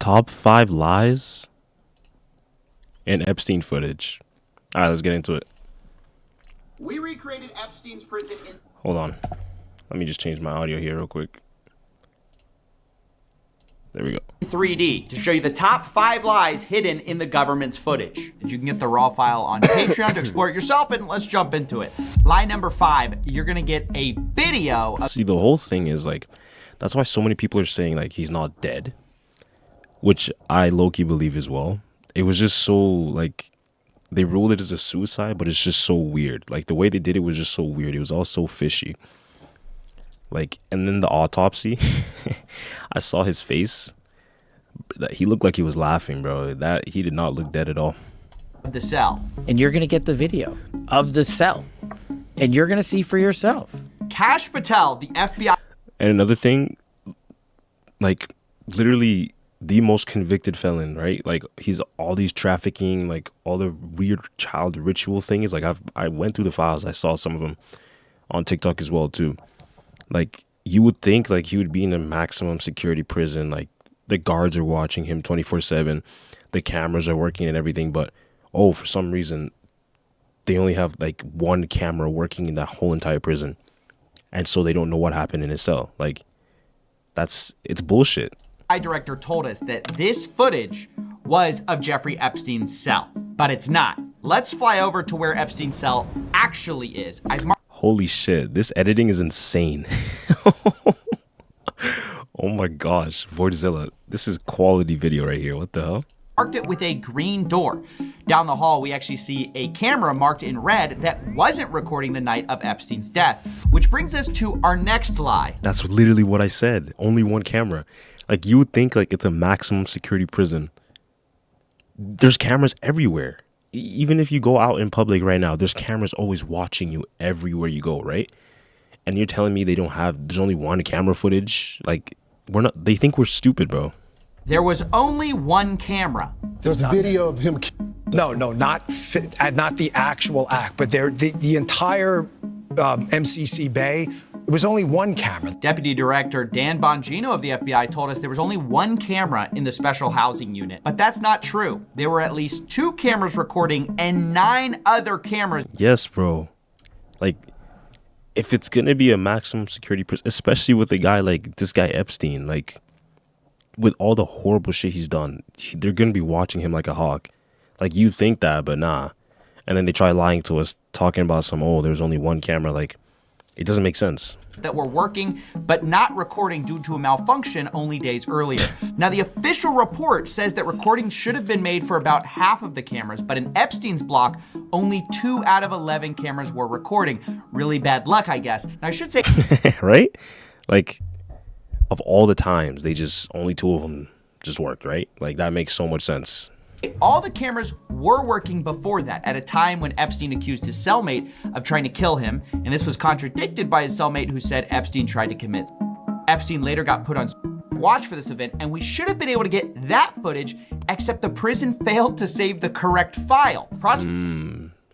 Top 5 lies in Epstein footage. All right, let's get into it. We recreated Epstein's prison in... Hold on. Let me just change my audio here real quick. There we go. 3D to show you the top 5 lies hidden in the government's footage. And you can get the raw file on Patreon to explore it yourself, and let's jump into it. Lie number 5, you're gonna get a video of... See, the whole thing is like, that's why so many people are saying like he's not dead, which I low-key believe as well. It was just so like, they ruled it as a suicide, but it's just so weird. Like the way they did it was just so weird. It was all so fishy. Like, and then the autopsy, I saw his face. He looked like he was laughing, bro. That he did not look dead at all. the cell. And you're going to get the video of the cell. And you're going to see for yourself. Kash Patel, the FBI... And another thing, like, literally the most convicted felon, right? Like, he's all these trafficking, like, all the weird child ritual things. Like, I went through the files. I saw some of them on TikTok as well, too. Like, you would think, like, he would be in a maximum security prison. Like, the guards are watching him 24/7. The cameras are working and everything. But, oh, for some reason, they only have, like, one camera working in that whole entire prison. And so they don't know what happened in his cell. Like, it's bullshit. Director told us that this footage was of Jeffrey Epstein's cell, but it's not. Let's fly over to where Epstein's cell actually is. Holy shit, this editing is insane. Oh my gosh, Voidzilla, this is quality video right here. What the hell? Marked it with a green door. Down the hall, we actually see a camera marked in red that wasn't recording the night of Epstein's death, which brings us to our next lie. That's literally what I said. Only one camera. Like, you would think like it's a maximum security prison. There's cameras everywhere. Even if you go out in public right now, there's cameras always watching you everywhere you go, right? And you're telling me there's only one camera footage? Like, they think we're stupid, bro. There was only one camera. There's a video of him. No, not the actual act, but the entire MCC Bay. It was only one camera. Deputy Director Dan Bongino of the FBI told us there was only one camera in the special housing unit, but that's not true. There were at least 2 cameras recording and 9 other cameras. Yes, bro. Like, if it's gonna be a maximum security prison, especially with a guy like this guy Epstein, like, with all the horrible shit he's done, they're gonna be watching him like a hawk. Like, you think that, but nah. And then they try lying to us, talking about there's only one camera. Like, it doesn't make sense. That were working, but not recording due to a malfunction only days earlier. Now, the official report says that recordings should have been made for about half of the cameras, but in Epstein's block, only 2 out of 11 cameras were recording. Really bad luck, I guess. Now, I should say... Right? Like, of all the times, only 2 of them just worked, right? Like, that makes so much sense. All the cameras were working before that, at a time when Epstein accused his cellmate of trying to kill him, and this was contradicted by his cellmate who said Epstein tried to commit. Epstein later got put on watch for this event, and we should have been able to get that footage, except the prison failed to save the correct file.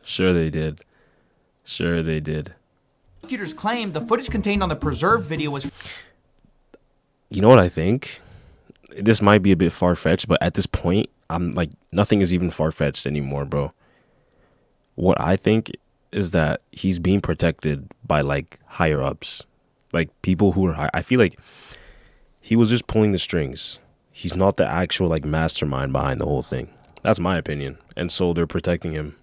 Sure they did. Sure they did. Prosecutors claim the footage contained on the preserved video was... You know what I think? This might be a bit far-fetched, but at this point, I'm like, nothing is even far-fetched anymore, bro. What I think is that he's being protected by, like, higher-ups. Like, people who are high. I feel like he was just pulling the strings. He's not the actual, like, mastermind behind the whole thing. That's my opinion. And so they're protecting him.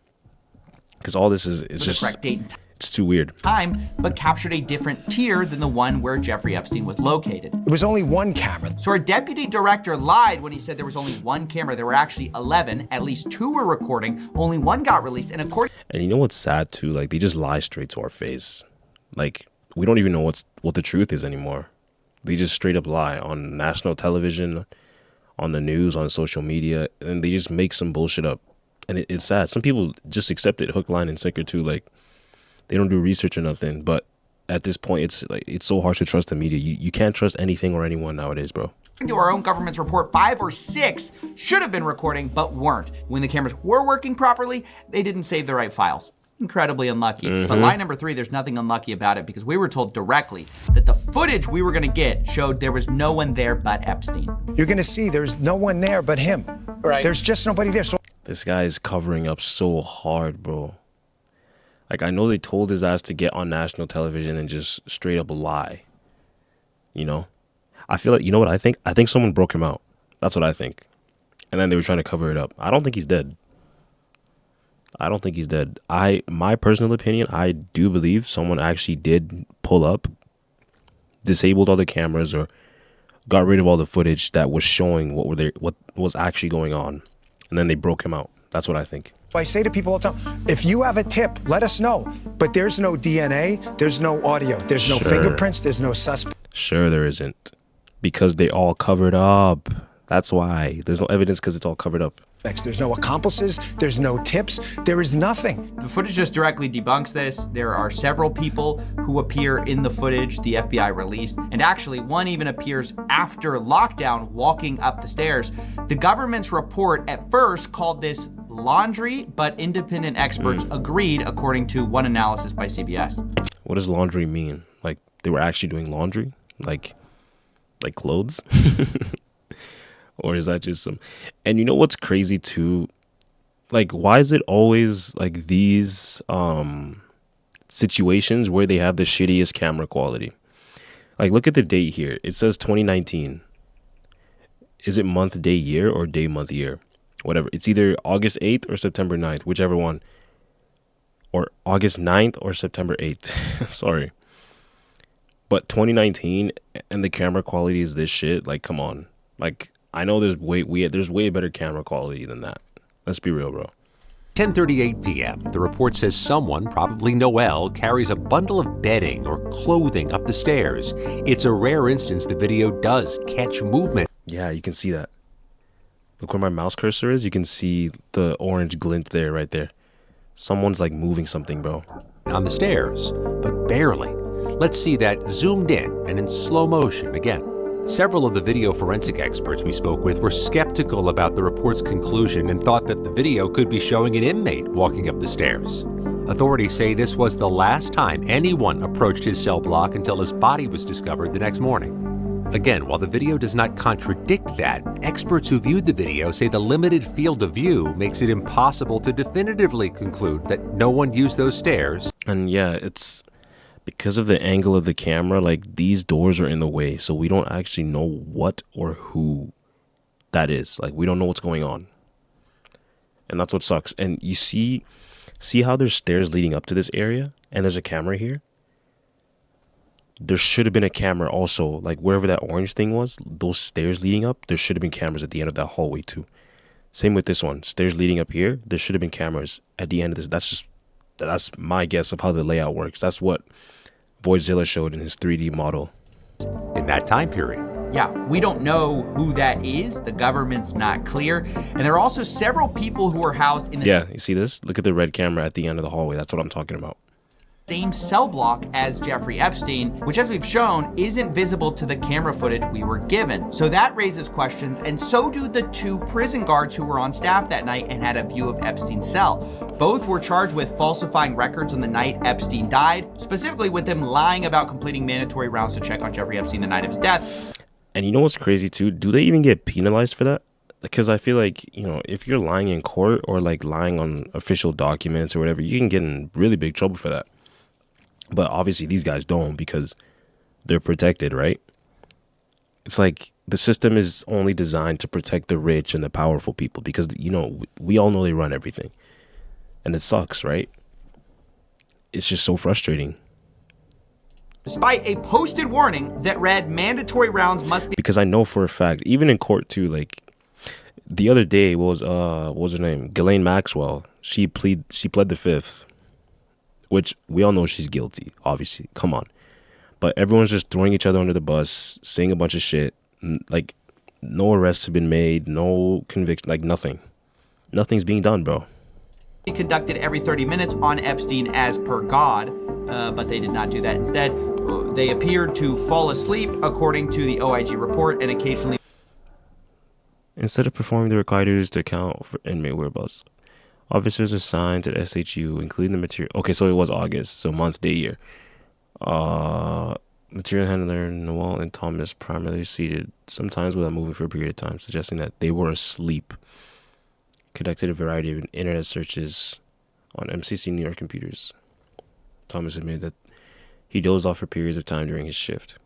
Because all this is just... correct date and it's too weird. Time, but captured a different tier than the one where Jeffrey Epstein was located. It was only one camera. So our deputy director lied when he said there was only one camera. There were actually 11. At least 2 were recording. Only 1 got released. And you know what's sad too? Like, they just lie straight to our face. Like, we don't even know what the truth is anymore. They just straight up lie on national television, on the news, on social media, and they just make some bullshit up. And it's sad. Some people just accept it hook, line, and sinker too. Like, they don't do research or nothing. But at this point, it's so hard to trust the media. You can't trust anything or anyone nowadays, bro. To our own government's report, 5 or 6 should have been recording, but weren't. When the cameras were working properly, they didn't save the right files. incredibly unlucky. But lie number 3, there's nothing unlucky about it because we were told directly that the footage we were going to get showed there was no one there but Epstein. You're going to see there's no one there but him. Right. There's just nobody there. So This guy is covering up so hard, bro. Like, I know they told his ass to get on national television and just straight up lie. You know? I feel like, you know what I think? I think someone broke him out. That's what I think. And then they were trying to cover it up. I don't think he's dead. I don't think he's dead. My personal opinion, I do believe someone actually did pull up, disabled all the cameras, or got rid of all the footage that was showing what was actually going on, and then they broke him out. That's what I think. I say to people all the time, if you have a tip, let us know. But there's no DNA, there's no audio, there's no fingerprints, there's no suspect. Sure there isn't. Because they all covered up. That's why. There's no evidence because it's all covered up. There's no accomplices, there's no tips, there is nothing. The footage just directly debunks this. There are several people who appear in the footage the FBI released, and actually one even appears after lockdown walking up the stairs. The government's report at first called this laundry, but independent experts agreed, according to one analysis by CBS. What does laundry mean? Like they were actually doing laundry? Like clothes? Or is that just some... And you know what's crazy too? Like, why is it always like these situations where they have the shittiest camera quality? Like, look at the date here. It says 2019. Is it month, day, year, or day, month, year? Whatever. It's either August 8th or September 9th, whichever one. Or August 9th or September 8th. Sorry. But 2019 and the camera quality is this shit. Like, come on. Like, I know there's way better camera quality than that. Let's be real, bro. 10:38 p.m. The report says someone, probably Noel, carries a bundle of bedding or clothing up the stairs. It's a rare instance the video does catch movement. Yeah, you can see that. Look where my mouse cursor is. You can see the orange glint there, right there. Someone's like moving something, bro. On the stairs, but barely. Let's see that zoomed in and in slow motion again. Several of the video forensic experts we spoke with were skeptical about the report's conclusion and thought that the video could be showing an inmate walking up the stairs. Authorities say this was the last time anyone approached his cell block until his body was discovered the next morning. Again, while the video does not contradict that, experts who viewed the video say the limited field of view makes it impossible to definitively conclude that no one used those stairs. And yeah, it's because of the angle of the camera, like these doors are in the way, so we don't actually know what or who that is. Like, we don't know what's going on. And that's what sucks. And you see how there's stairs leading up to this area and there's a camera here? There should have been a camera also, like wherever that orange thing was, those stairs leading up, there should have been cameras at the end of that hallway too. Same with this one, stairs leading up here, there should have been cameras at the end of this. That's my guess of how the layout works. That's what Voidzilla showed in his 3D model. In that time period. Yeah, we don't know who that is. The government's not clear. And there are also several people who are housed in the Yeah, you see this? Look at the red camera at the end of the hallway. That's what I'm talking about. same cell block as Jeffrey Epstein, which, as we've shown, isn't visible to the camera footage we were given. So that raises questions, and so do the 2 prison guards who were on staff that night and had a view of Epstein's cell. Both were charged with falsifying records on the night Epstein died, specifically with them lying about completing mandatory rounds to check on Jeffrey Epstein the night of his death. And you know what's crazy too? Do they even get penalized for that? Because I feel like, you know, if you're lying in court or like lying on official documents or whatever, you can get in really big trouble for that. But obviously these guys don't because they're protected, right? It's like the system is only designed to protect the rich and the powerful people because, you know, we all know they run everything. And it sucks, right? It's just so frustrating. Despite a posted warning that read mandatory rounds must be... Because I know for a fact, even in court too, like the other day what was her name? Ghislaine Maxwell. She pled the 5th. Which we all know she's guilty, obviously. Come on. But everyone's just throwing each other under the bus, saying a bunch of shit. Like, no arrests have been made, no conviction, like nothing. Nothing's being done, bro. Conducted every 30 minutes on Epstein as per God, but they did not do that. Instead, they appeared to fall asleep, according to the OIG report, and occasionally... Instead of performing the required duties to account for inmate whereabouts. Officers assigned to SHU, including the material. Okay, so it was August, so month, day, year. Material handler Noel and Thomas primarily seated, sometimes without moving for a period of time, suggesting that they were asleep. Conducted a variety of internet searches on MCC New York computers. Thomas admitted that he dozed off for periods of time during his shift.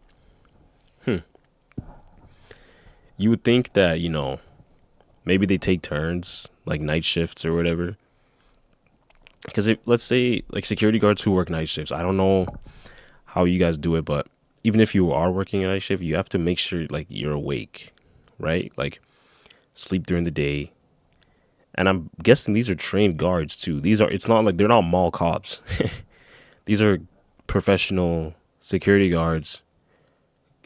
You would think that, maybe they take turns, like night shifts or whatever. Because let's say, like, security guards who work night shifts, I don't know how you guys do it, but even if you are working a night shift, you have to make sure, like, you're awake, right? Like, sleep during the day. And I'm guessing these are trained guards, too. It's not like they're not mall cops. These are professional security guards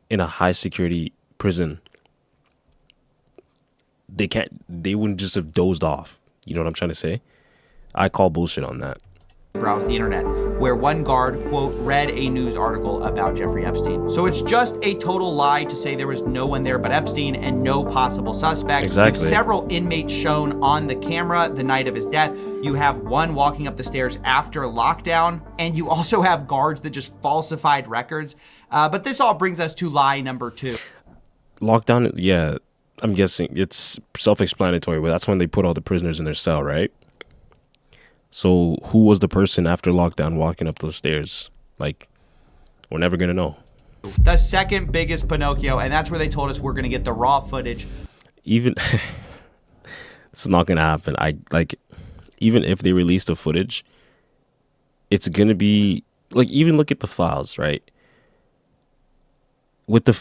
in a high security prison. They wouldn't just have dozed off. You know what I'm trying to say? I call bullshit on that. Browse the internet, where one guard, quote, read a news article about Jeffrey Epstein. So it's just a total lie to say there was no one there but Epstein and no possible suspects. Exactly. You have several inmates shown on the camera the night of his death. You have one walking up the stairs after lockdown, and you also have guards that just falsified records. But this all brings us to lie number 2. Lockdown, yeah, I'm guessing it's self-explanatory, but that's when they put all the prisoners in their cell, right? So who was the person after lockdown walking up those stairs? Like, we're never going to know. The second biggest Pinocchio, and that's where they told us we're going to get the raw footage. Even, it's not going to happen. Even if they release the footage, it's going to be, like, even look at the files, right?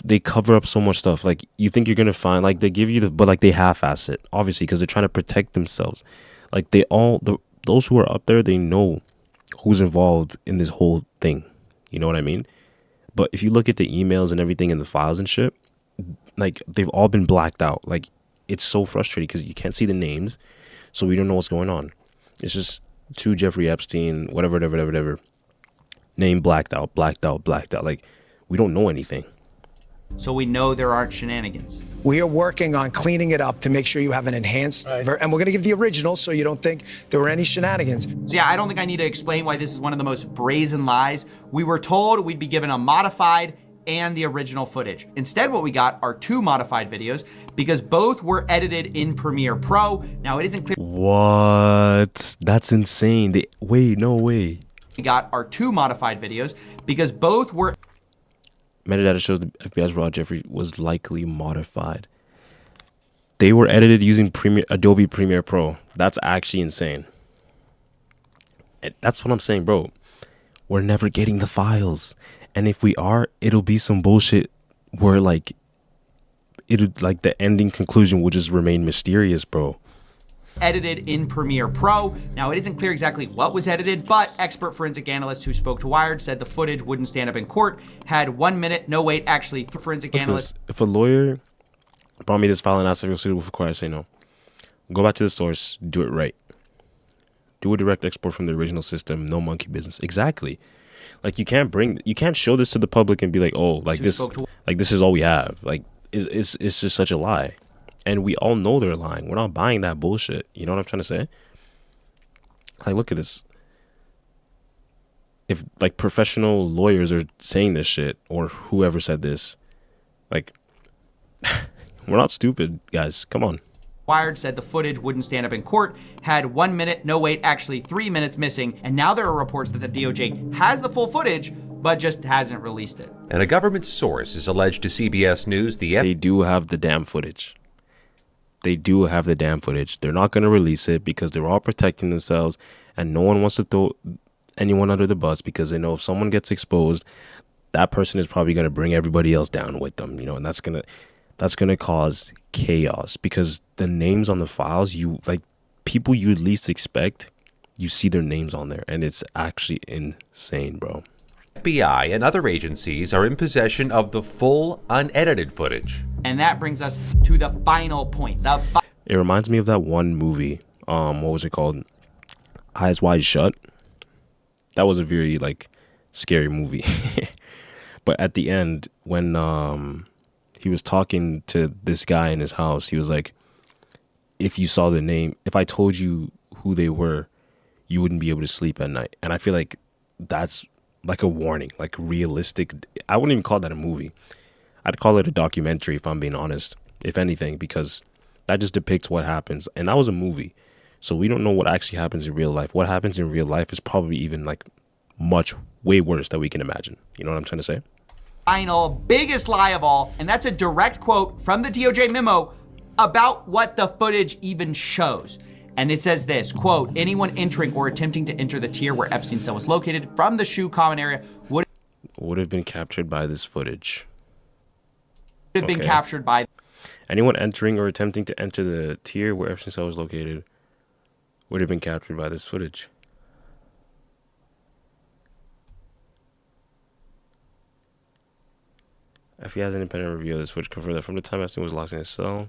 They cover up so much stuff. Like, you think you're going to find, like, they give you but, like, they half-ass it, obviously, because they're trying to protect themselves. Like, those who are up there, they know who's involved in this whole thing. You know what I mean? But if you look at the emails and everything in the files and shit, like, they've all been blacked out. Like, it's so frustrating because you can't see the names, so we don't know what's going on. It's just to Jeffrey Epstein, whatever. Name blacked out. Like, we don't know anything. So we know there aren't shenanigans. We are working on cleaning it up to make sure you have an enhanced, and we're going to give the original so you don't think there were any shenanigans. So yeah, I don't think I need to explain why this is one of the most brazen lies. We were told we'd be given a modified and the original footage. Instead, what we got are 2 modified videos because both were edited in Premiere Pro. Now, it isn't clear. What? That's insane. Wait, no way. We got our 2 modified videos because both were. Metadata shows the FBI's raw Jeffrey was likely modified. They were edited using Adobe Premiere Pro. That's actually insane. And that's what I'm saying, bro. We're never getting the files. And if we are, it'll be some bullshit where, like, the ending conclusion will just remain mysterious, bro. Edited in Premiere Pro. Now, it isn't clear exactly what was edited, but expert forensic analysts who spoke to Wired said the footage wouldn't stand up in court. Had 1 minute, no wait, actually, forensic analysts. If a lawyer brought me this file and asked if it was suitable for court, I say no. Go back to the source, do it right. Do a direct export from the original system, no monkey business. Exactly. Like, you can't show this to the public and be like, oh, like this is all we have. Like, it's just such a lie. And we all know they're lying. We're not buying that bullshit. You know what I'm trying to say? Like, look at this. If, like, professional lawyers are saying this shit, or whoever said this, like, we're not stupid, guys. Come on. Wired said the footage wouldn't stand up in court. Had 1 minute, no wait, actually 3 minutes missing. And now there are reports that the DOJ has the full footage, but just hasn't released it. And a government source is alleged to CBS News they do have the damn footage. They do have the damn footage. They're not going to release it because they're all protecting themselves, and no one wants to throw anyone under the bus because they know if someone gets exposed, that person is probably going to bring everybody else down with them, and that's going to cause chaos because the names on the files, people you'd least expect, you see their names on there, and it's actually insane, bro. FBI and other agencies are in possession of the full unedited footage. And that brings us to the final point. It reminds me of that one movie. What was it called? Eyes Wide Shut. That was a very, like, scary movie. But at the end, when he was talking to this guy in his house, he was like, if I told you who they were, you wouldn't be able to sleep at night. And I feel like that's like a warning, like realistic. I wouldn't even call that a movie. I'd call it a documentary, if I'm being honest, if anything, because that just depicts what happens. And that was a movie. So we don't know what actually happens in real life. What happens in real life is probably even like much way worse than we can imagine. You know what I'm trying to say? Final biggest lie of all, and that's a direct quote from the DOJ memo about what the footage even shows. And it says this, quote, anyone entering or attempting to enter the tier where Epstein's cell was located from the shoe common area would have been captured by this footage. Have been captured by anyone entering or attempting to enter the tier where Epstein's cell was located would have been captured by this footage. FBI's independent review of this footage confirmed that from the time Epstein was locked in his cell,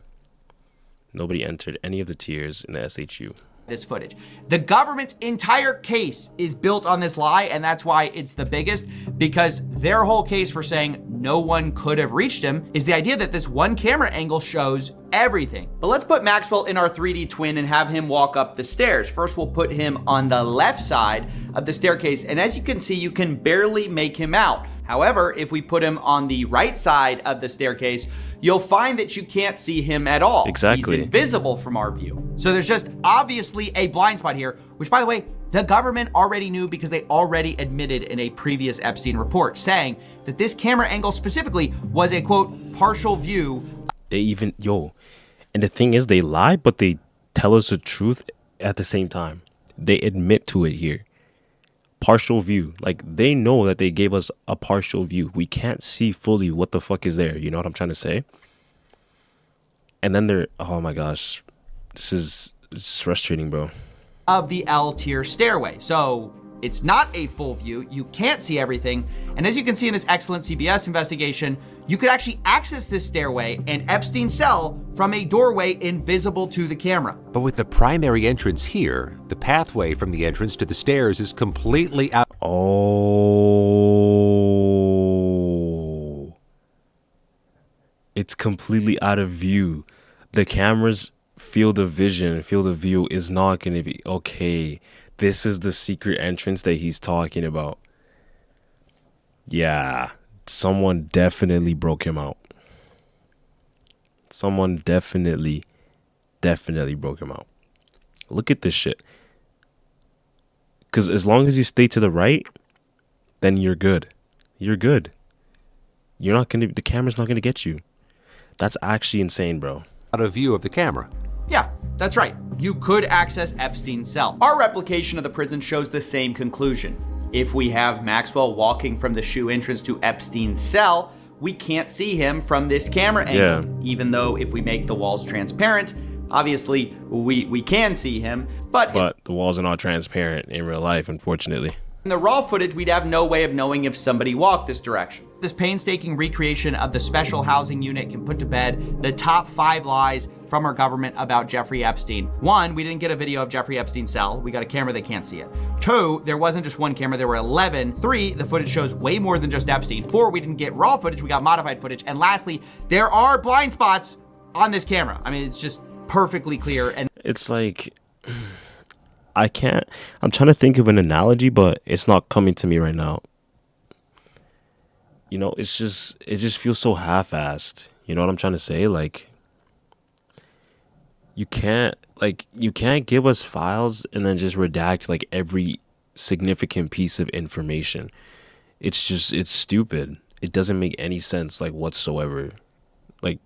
nobody entered any of the tiers in the SHU. This footage. The government's entire case is built on this lie, and that's why it's the biggest, because their whole case for saying no one could have reached him is the idea that this one camera angle shows everything. But let's put Maxwell in our 3D twin and have him walk up the stairs. First, we'll put him on the left side of the staircase, and as you can see, you can barely make him out. However, if we put him on the right side of the staircase, you'll find that you can't see him at all. Exactly. He's invisible from our view. So there's just obviously a blind spot here, which, by the way, the government already knew because they already admitted in a previous Epstein report, saying that this camera angle specifically was a, quote, partial view. They even, and the thing is, they lie, but they tell us the truth at the same time. They admit to it here. Partial view. Like, they know that they gave us a partial view. We can't see fully what the fuck is there. You know what I'm trying to say? And then they're, oh my gosh, this is frustrating, bro. Of the L tier stairway. So it's not a full view. You can't see everything. And as you can see in this excellent CBS investigation, you could actually access this stairway and Epstein's cell from a doorway invisible to the camera. But with the primary entrance here, the pathway from the entrance to the stairs is completely out. Oh, it's completely out of view. The camera's field of vision, field of view is not going to be okay. This is the secret entrance that he's talking about. Yeah, someone definitely broke him out. Someone definitely broke him out. Look at this shit. Because as long as you stay to the right, then you're good. You're good. You're not going to, the camera's not going to get you. That's actually insane, bro. Out of view of the camera. Yeah, that's right. You could access Epstein's cell. Our replication of the prison shows the same conclusion. If we have Maxwell walking from the shoe entrance to Epstein's cell, we can't see him from this camera angle. Yeah. Even though if we make the walls transparent, obviously we can see him. But the walls are not transparent in real life, unfortunately. in the raw footage, we'd have no way of knowing if somebody walked this direction. This painstaking recreation of the special housing unit can put to bed the top 5 lies from our government about Jeffrey Epstein. 1, we didn't get a video of Jeffrey Epstein's cell. We got a camera that can't see it. 2, there wasn't just one camera, there were 11. 3, the footage shows way more than just Epstein. 4, we didn't get raw footage, we got modified footage. And lastly, there are blind spots on this camera. I mean, it's just perfectly clear. And it's like, I'm trying to think of an analogy, but it's not coming to me right now. You know, it just feels so half-assed. You know what I'm trying to say? Like, you can't give us files and then just redact like every significant piece of information. It's stupid. It doesn't make any sense, like, whatsoever. Like,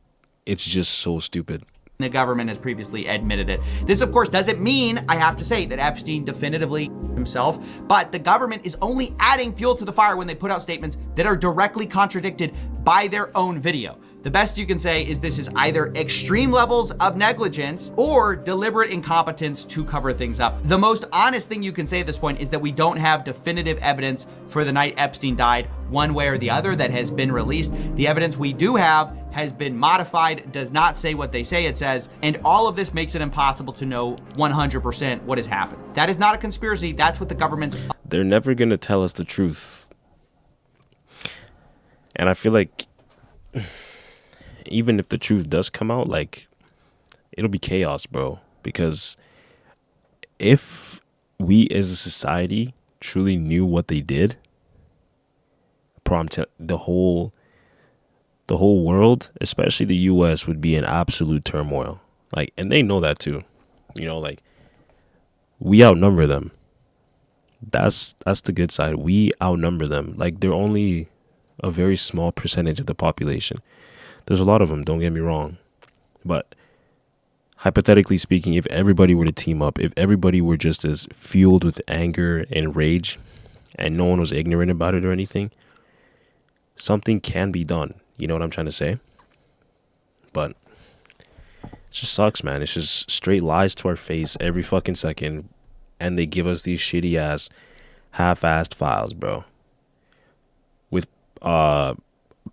it's just so stupid. The government has previously admitted it. This, of course, doesn't mean, I have to say, that Epstein definitively himself, but the government is only adding fuel to the fire when they put out statements that are directly contradicted by their own video. The best you can say is this is either extreme levels of negligence or deliberate incompetence to cover things up. The most honest thing you can say at this point is that we don't have definitive evidence for the night Epstein died, one way or the other, that has been released. The evidence we do have has been modified, does not say what they say it says, and all of this makes it impossible to know 100% what has happened. That is not a conspiracy. That's what the government's... They're never going to tell us the truth. And I feel like even if the truth does come out, like, it'll be chaos, bro, because if we as a society truly knew what they did, the whole world, especially the US, would be in absolute turmoil. Like, and they know that too. You know, like, we outnumber them. That's the good side. We outnumber them. Like, they're only a very small percentage of the population. There's a lot of them, don't get me wrong. But hypothetically speaking, if everybody were to team up, if everybody were just as fueled with anger and rage and no one was ignorant about it or anything, something can be done. You know what I'm trying to say? But it just sucks, man. It's just straight lies to our face every fucking second. And they give us these shitty ass half-assed files, bro, with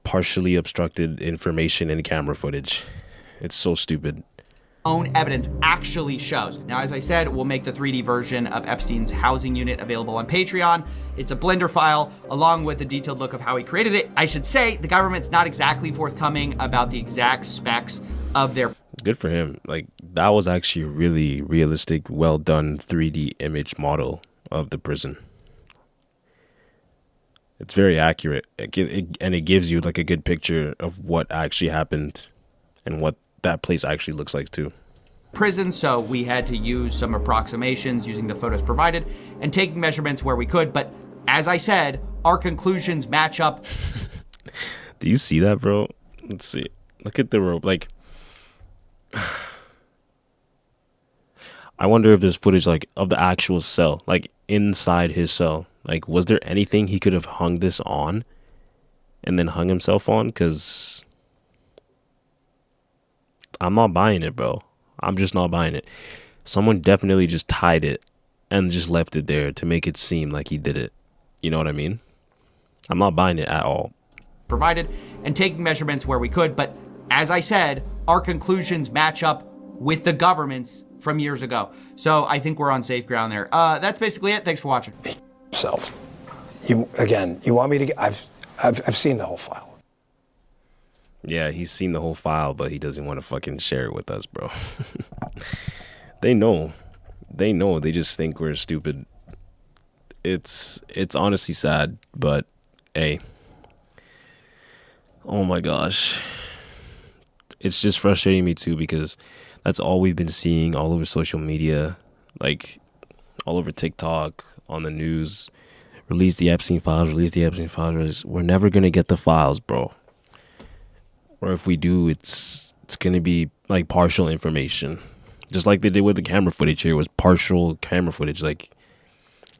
partially obstructed information and camera footage. It's so stupid. Own evidence actually shows. Now, as I said, we'll make the 3D version of Epstein's housing unit available on Patreon. It's a Blender file along with a detailed look of how he created it. I should say the government's not exactly forthcoming about the exact specs of their... Good for him. Like, that was actually a really realistic, well done 3D image model of the prison. It's very accurate. And it gives you like a good picture of what actually happened and what that place actually looks like too. Prison, so we had to use some approximations using the photos provided and taking measurements where we could. But as I said, our conclusions match up. Do you see that, bro? Let's see. Look at the rope. Like, I wonder if there's footage like of the actual cell, like inside his cell. Like, was there anything he could have hung this on and then hung himself on? Because I'm not buying it, bro. I'm just not buying it. Someone definitely just tied it and just left it there to make it seem like he did it. You know what I mean? I'm not buying it at all. Provided and taking measurements where we could. But as I said, our conclusions match up with the government's from years ago. So I think we're on safe ground there. That's basically it. Thanks for watching. Self. You want me to? I've seen the whole file. Yeah, he's seen the whole file, but he doesn't want to fucking share it with us, bro. They know. They just think we're stupid. It's honestly sad, but hey. Oh my gosh. It's just frustrating me too because that's all we've been seeing all over social media, like all over TikTok, on the news. Release the Epstein files, release the Epstein files. We're never going to get the files, bro. Or if we do, it's going to be like partial information. Just like they did with the camera footage here, was partial camera footage. Like,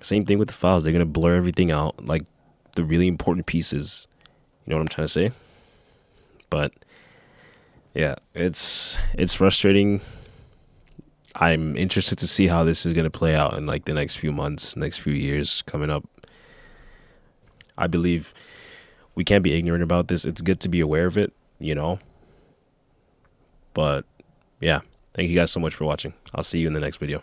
same thing with the files. They're going to blur everything out, like the really important pieces. You know what I'm trying to say? But yeah, it's frustrating. I'm interested to see how this is going to play out in like the next few months, next few years coming up. I believe we can't be ignorant about this. It's good to be aware of it, you know. But yeah, thank you guys so much for watching. I'll see you in the next video.